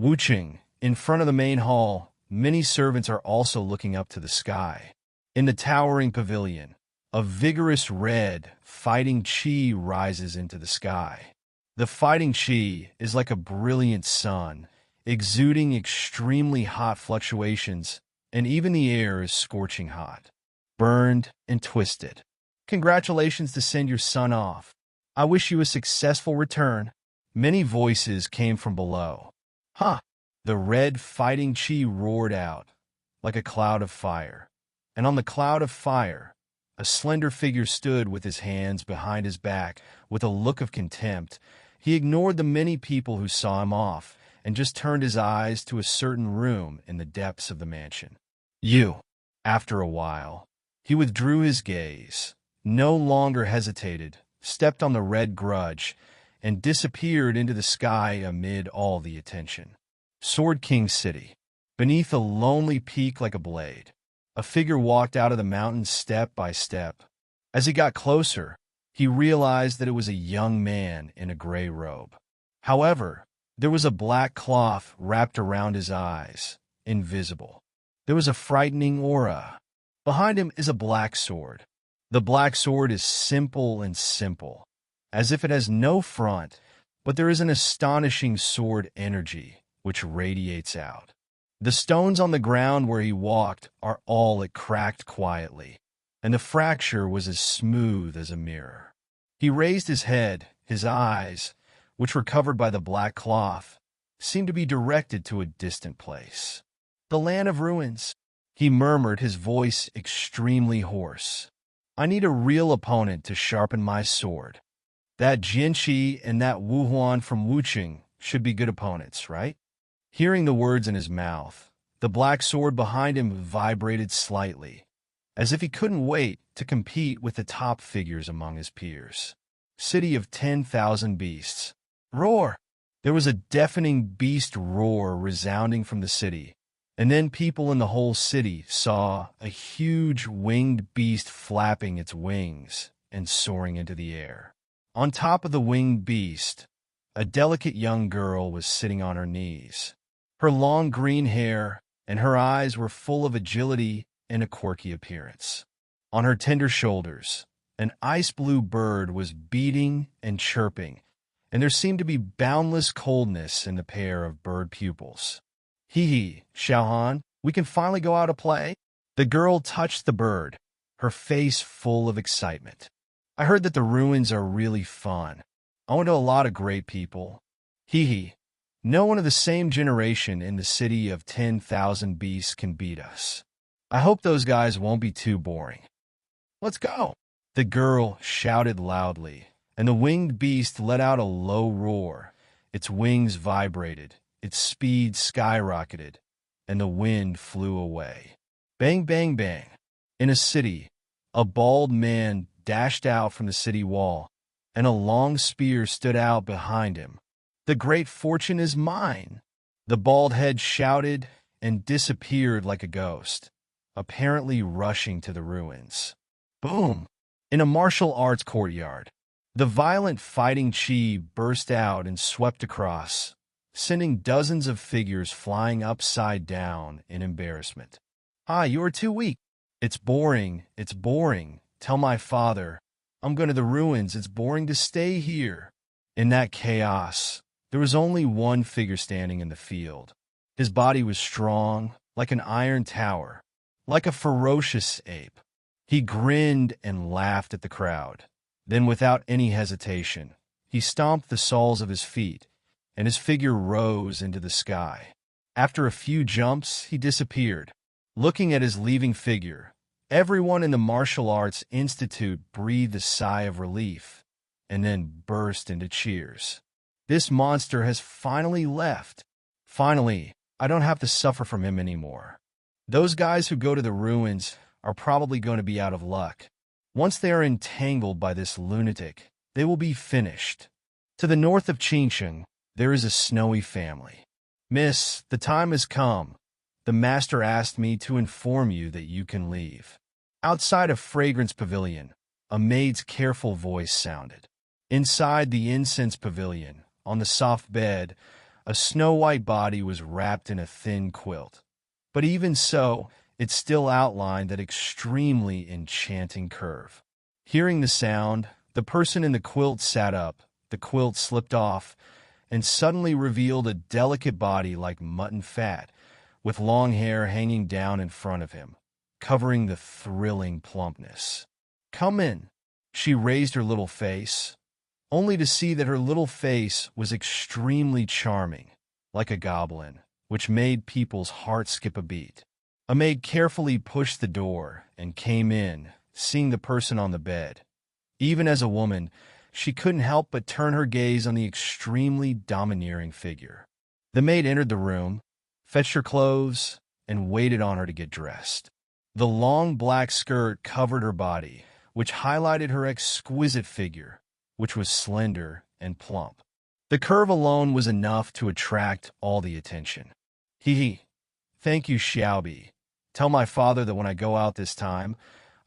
Wuching, in front of the main hall, many servants are also looking up to the sky. In the towering pavilion, a vigorous red, fighting chi rises into the sky. The fighting chi is like a brilliant sun, exuding extremely hot fluctuations, and even the air is scorching hot, burned and twisted. Congratulations to send your son off. I wish you a successful return. Many voices came from below. Huh! The red fighting chi roared out, like a cloud of fire. And on the cloud of fire, a slender figure stood with his hands behind his back, with a look of contempt. He ignored the many people who saw him off, and just turned his eyes to a certain room in the depths of the mansion. After a while, he withdrew his gaze, no longer hesitated, stepped on the red grudge, and disappeared into the sky amid all the attention. Sword King City. Beneath a lonely peak like a blade, a figure walked out of the mountain step by step. As he got closer, he realized that it was a young man in a gray robe. However, there was a black cloth wrapped around his eyes, invisible. There was a frightening aura. Behind him is a black sword. The black sword is simple, as if it has no front, but there is an astonishing sword energy which radiates out. The stones on the ground where he walked are all cracked quietly, and the fracture was as smooth as a mirror. He raised his head, his eyes, which were covered by the black cloth, seemed to be directed to a distant place. The land of ruins, he murmured, his voice extremely hoarse. I need a real opponent to sharpen my sword. That Jianqi and that Wu Huan from Wuching should be good opponents, right? Hearing the words in his mouth, the black sword behind him vibrated slightly, as if he couldn't wait to compete with the top figures among his peers. City of 10,000 beasts. Roar! There was a deafening beast roar resounding from the city, and then people in the whole city saw a huge winged beast flapping its wings and soaring into the air. On top of the winged beast, a delicate young girl was sitting on her knees. Her long green hair and her eyes were full of agility and a quirky appearance. On her tender shoulders, an ice-blue bird was beating and chirping, and there seemed to be boundless coldness in the pair of bird pupils. Hee, Xiao, we can finally go out to play? The girl touched the bird, her face full of excitement. I heard that the ruins are really fun. I went to a lot of great people. Hee. No one of the same generation in the city of 10,000 beasts can beat us. I hope those guys won't be too boring. Let's go. The girl shouted loudly, and the winged beast let out a low roar. Its wings vibrated, its speed skyrocketed, and the wind flew away. Bang, bang, bang. In a city, a bald man dashed out from the city wall, and a long spear stood out behind him. The great fortune is mine. The bald head shouted and disappeared like a ghost, apparently rushing to the ruins. Boom! In a martial arts courtyard, the violent fighting chi burst out and swept across, sending dozens of figures flying upside down in embarrassment. You are too weak. It's boring. Tell my father. I'm going to the ruins. It's boring to stay here. In that chaos, there was only one figure standing in the field. His body was strong, like an iron tower, like a ferocious ape. He grinned and laughed at the crowd. Then, without any hesitation, he stomped the soles of his feet, and his figure rose into the sky. After a few jumps, he disappeared. Looking at his leaving figure, everyone in the Martial Arts Institute breathed a sigh of relief, and then burst into cheers. This monster has finally left. Finally, I don't have to suffer from him anymore. Those guys who go to the ruins are probably going to be out of luck. Once they are entangled by this lunatic, they will be finished. To the north of Qingsheng, there is a snowy family. Miss, the time has come. The master asked me to inform you that you can leave. Outside a fragrance pavilion, a maid's careful voice sounded. Inside the incense pavilion, on the soft bed, A snow-white body was wrapped in a thin quilt. But even so, it still outlined that extremely enchanting curve. Hearing the sound, the person in the quilt sat up, the quilt slipped off, and suddenly revealed a delicate body like mutton fat, with long hair hanging down in front of him, covering the thrilling plumpness. "Come in." She raised her little face, only to see that her little face was extremely charming, like a goblin, which made people's hearts skip a beat. A maid carefully pushed the door and came in, seeing the person on the bed. Even as a woman, she couldn't help but turn her gaze on the extremely domineering figure. The maid entered the room, fetched her clothes, and waited on her to get dressed. The long black skirt covered her body, which highlighted her exquisite figure, which was slender and plump. The curve alone was enough to attract all the attention. "Hee. Thank you, Xiao. Tell my father that when I go out this time,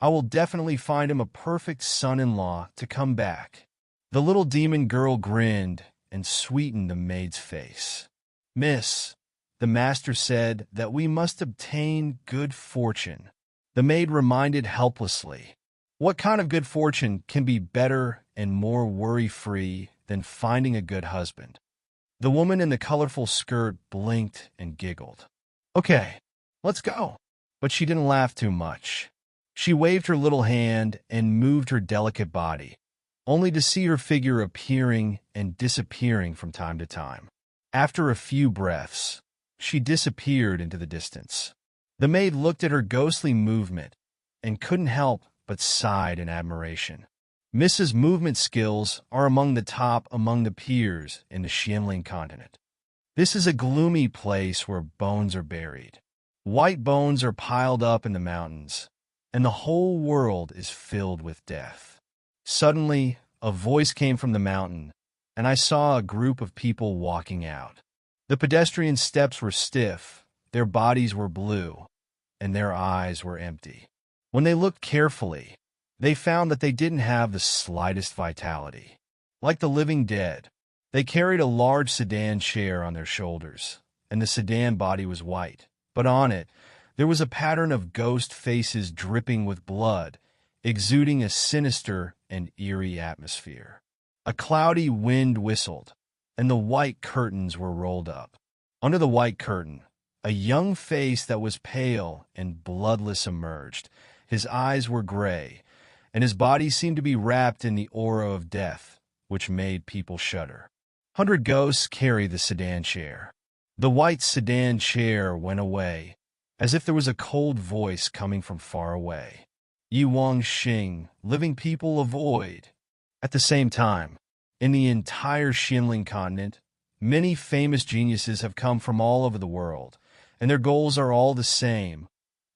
I will definitely find him a perfect son-in-law to come back." The little demon girl grinned and sweetened the maid's face. "Miss, the master said that we must obtain good fortune." The maid reminded helplessly. What kind of good fortune can be better and more worry-free than finding a good husband? The woman in the colorful skirt blinked and giggled. "Okay, let's go." But she didn't laugh too much. She waved her little hand and moved her delicate body, only to see her figure appearing and disappearing from time to time. After a few breaths, she disappeared into the distance. The maid looked at her ghostly movement and couldn't help but sighed in admiration. Mrs. Movement skills are among the top among the peers in the Xianling continent. This is a gloomy place where bones are buried. White bones are piled up in the mountains, and the whole world is filled with death. Suddenly, a voice came from the mountain, and I saw a group of people walking out. The pedestrian steps were stiff, their bodies were blue, and their eyes were empty. When they looked carefully, they found that they didn't have the slightest vitality. Like the living dead, they carried a large sedan chair on their shoulders, and the sedan body was white. But on it, there was a pattern of ghost faces dripping with blood, exuding a sinister and eerie atmosphere. A cloudy wind whistled, and the white curtains were rolled up. Under the white curtain, a young face that was pale and bloodless emerged. His eyes were gray, and his body seemed to be wrapped in the aura of death, which made people shudder. 100 ghosts carry the sedan chair. The white sedan chair went away, as if there was a cold voice coming from far away. "Yi Wang Xing, living people avoid." At the same time, in the entire Xianling continent, many famous geniuses have come from all over the world, and their goals are all the same,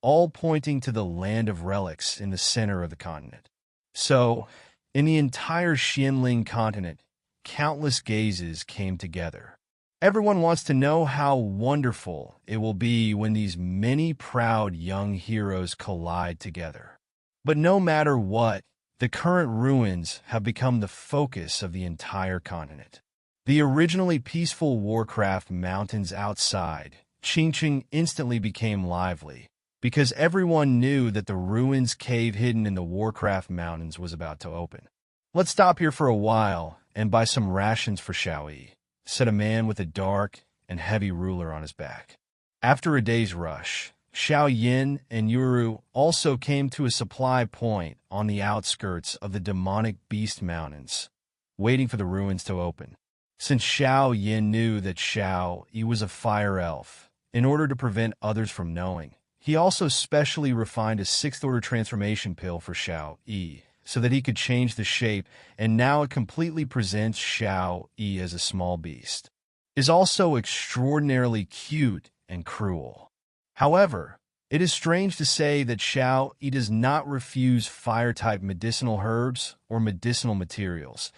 all pointing to the land of relics in the center of the continent. So, in the entire Xianling continent, countless gazes came together. Everyone wants to know how wonderful it will be when these many proud young heroes collide together. But no matter what, the current ruins have become the focus of the entire continent. The originally peaceful Warcraft mountains outside, Qingqing instantly became lively, because everyone knew that the ruins cave hidden in the Warcraft mountains was about to open. "Let's stop here for a while and buy some rations for Xiao," said a man with a dark and heavy ruler on his back. After a day's rush, Xiao Yin and Yuru also came to a supply point on the outskirts of the demonic beast mountains, waiting for the ruins to open. Since Xiao Yin knew that Xiao Yi was a fire elf, in order to prevent others from knowing, he also specially refined a 6th-order transformation pill for Xiao Yi, so that he could change the shape, and now it completely presents Xiao Yi as a small beast. It is also extraordinarily cute and cruel. However, it is strange to say that Xiao Yi does not refuse fire-type medicinal herbs or medicinal materials,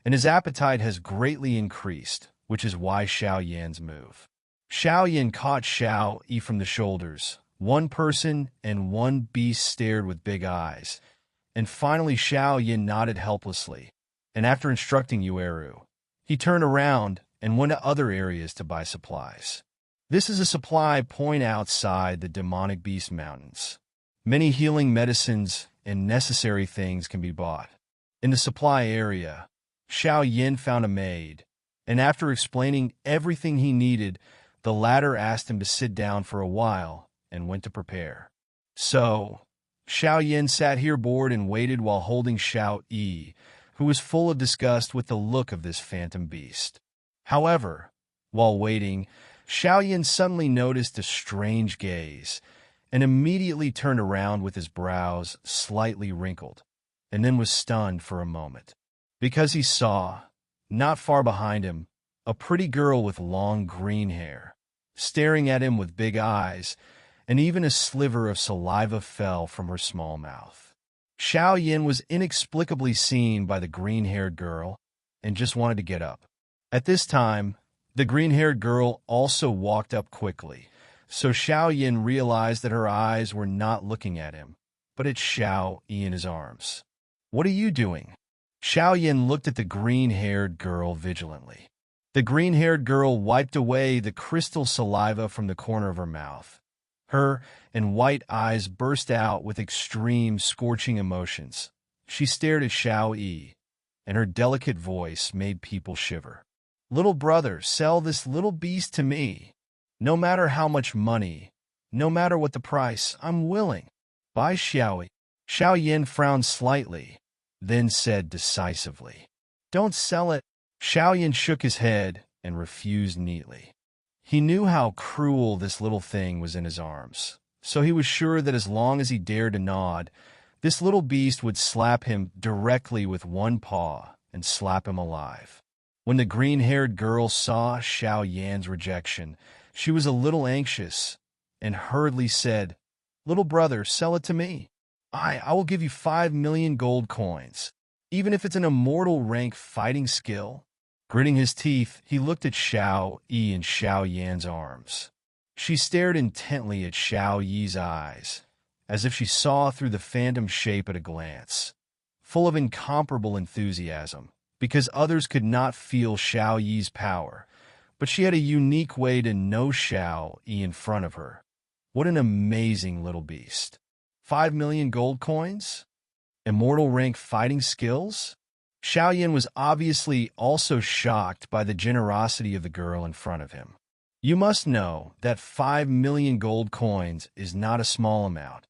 and his appetite has greatly increased, which is why Xiao Yan's move. Xiao Yan caught Xiao Yi from the shoulders. One person and one beast stared with big eyes, and finally Xiao Yin nodded helplessly, and after instructing Yueru, he turned around and went to other areas to buy supplies. This is a supply point outside the demonic beast mountains. Many healing medicines and necessary things can be bought. In the supply area, Xiao Yin found a maid, and after explaining everything he needed, the latter asked him to sit down for a while and went to prepare. So, Xiao Yin sat here bored and waited while holding Xiao Yi, who was full of disgust with the look of this phantom beast. However, while waiting, Xiao Yin suddenly noticed a strange gaze, and immediately turned around with his brows slightly wrinkled, and then was stunned for a moment, because he saw, not far behind him, a pretty girl with long green hair, staring at him with big eyes, and even a sliver of saliva fell from her small mouth. Xiao Yin was inexplicably seen by the green-haired girl and just wanted to get up. At this time, the green-haired girl also walked up quickly, so Xiao Yin realized that her eyes were not looking at him, but at Xiao Yi in his arms. "What are you doing?" Xiao Yin looked at the green-haired girl vigilantly. The green-haired girl wiped away the crystal saliva from the corner of her mouth. Her and white eyes burst out with extreme, scorching emotions. She stared at Xiao Yi, and her delicate voice made people shiver. "Little brother, sell this little beast to me. No matter how much money, no matter what the price, I'm willing. Buy Xiao Yi." Xiao Yin frowned slightly, then said decisively, "Don't sell it." Xiao Yin shook his head and refused neatly. He knew how cruel this little thing was in his arms, so he was sure that as long as he dared to nod, this little beast would slap him directly with one paw and slap him alive. When the green-haired girl saw Xiao Yan's rejection, she was a little anxious and hurriedly said, "Little brother, sell it to me. I will give you 5 million gold coins, even if it's an immortal rank fighting skill." Gritting his teeth, he looked at Xiao Yi in Xiao Yan's arms. She stared intently at Xiao Yi's eyes, as if she saw through the phantom shape at a glance, full of incomparable enthusiasm, because others could not feel Xiao Yi's power, but she had a unique way to know Xiao Yi in front of her. What an amazing little beast. 5 million gold coins? Immortal rank fighting skills? Xiao Yin was obviously also shocked by the generosity of the girl in front of him. You must know that 5 million gold coins is not a small amount,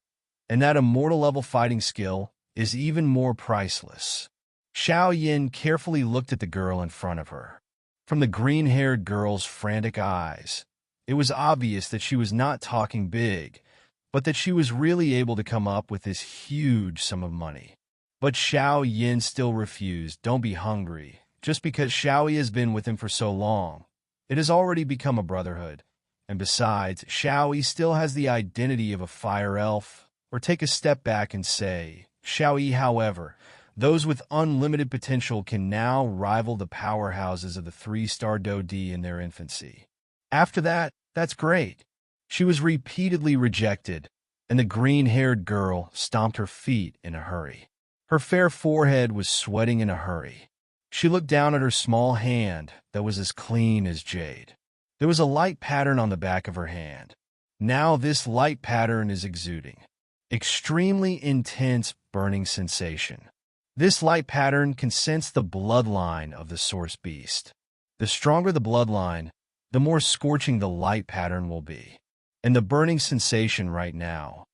and that immortal level fighting skill is even more priceless. Xiao Yin carefully looked at the girl in front of her. From the green-haired girl's frantic eyes, it was obvious that she was not talking big, but that she was really able to come up with this huge sum of money. But Xiao Yin still refused. Don't be hungry. Just because Xiao Yi has been with him for so long, it has already become a brotherhood. And besides, Xiao Yi still has the identity of a fire elf. Or take a step back and say, Xiao Yi, however, those with unlimited potential can now rival the powerhouses of the 3-star Dodi in their infancy. After that, that's great. She was repeatedly rejected, and the green-haired girl stomped her feet in a hurry. Her fair forehead was sweating in a hurry. She looked down at her small hand that was as clean as jade. There was a light pattern on the back of her hand. Now this light pattern is exuding extremely intense burning sensation. This light pattern can sense the bloodline of the source beast. The stronger the bloodline, the more scorching the light pattern will be. And the burning sensation right now,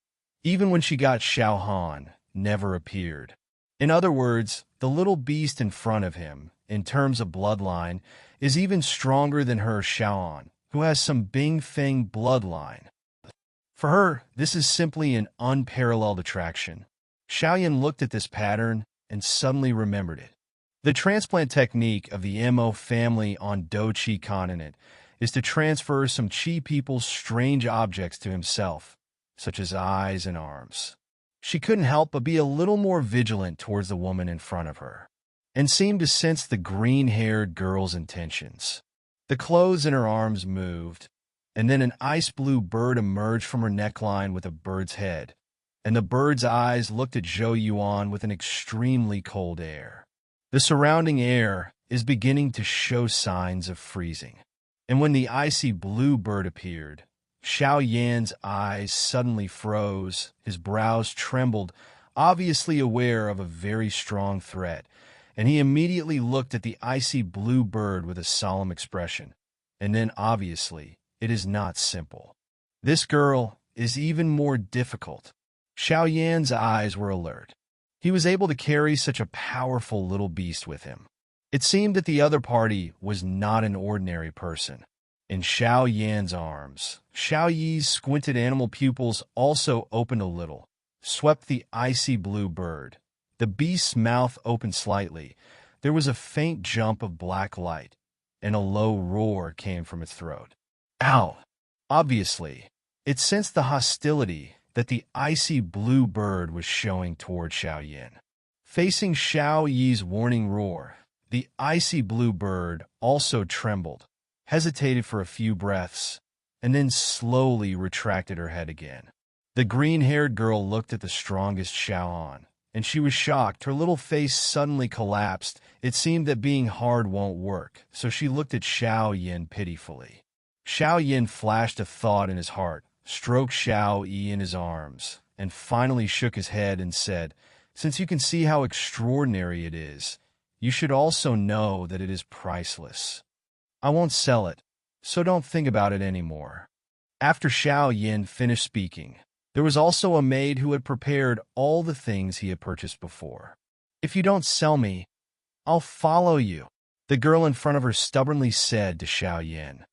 even when she got Xiao Han, never appeared. In other words, the little beast in front of him, in terms of bloodline, is even stronger than her Xiaoan, who has some Bing Feng bloodline. For her, this is simply an unparalleled attraction. Xiaoyan looked at this pattern and suddenly remembered it. The transplant technique of the Mo family on Do-Chi continent is to transfer some Chi people's strange objects to himself, such as eyes and arms. She couldn't help but be a little more vigilant towards the woman in front of her, and seemed to sense the green-haired girl's intentions. The clothes in her arms moved, and then an ice-blue bird emerged from her neckline with a bird's head, and the bird's eyes looked at Zhou Yuan with an extremely cold air. The surrounding air is beginning to show signs of freezing. And when the icy blue bird appeared, Xiao Yan's eyes suddenly froze, his brows trembled, obviously aware of a very strong threat, and he immediately looked at the icy blue bird with a solemn expression. And then, obviously, it is not simple. This girl is even more difficult. Xiao Yan's eyes were alert. He was able to carry such a powerful little beast with him. It seemed that the other party was not an ordinary person. In Xiao Yan's arms, Xiao Yi's squinted animal pupils also opened a little, swept the icy blue bird. The beast's mouth opened slightly. There was a faint jump of black light, and a low roar came from its throat. Ow! Obviously, it sensed the hostility that the icy blue bird was showing toward Xiao Yan. Facing Xiao Yi's warning roar, the icy blue bird also trembled, hesitated for a few breaths, and then slowly retracted her head again. The green-haired girl looked at the strongest Xiao, and she was shocked. Her little face suddenly collapsed. It seemed that being hard won't work, so she looked at Xiao Yan pitifully. Xiao Yan flashed a thought in his heart, stroked Xiao Yi in his arms, and finally shook his head and said, "Since you can see how extraordinary it is, you should also know that it is priceless. I won't sell it, so don't think about it anymore." After Xiao Yan finished speaking, there was also a maid who had prepared all the things he had purchased before. "If you don't sell me, I'll follow you," the girl in front of her stubbornly said to Xiao Yan.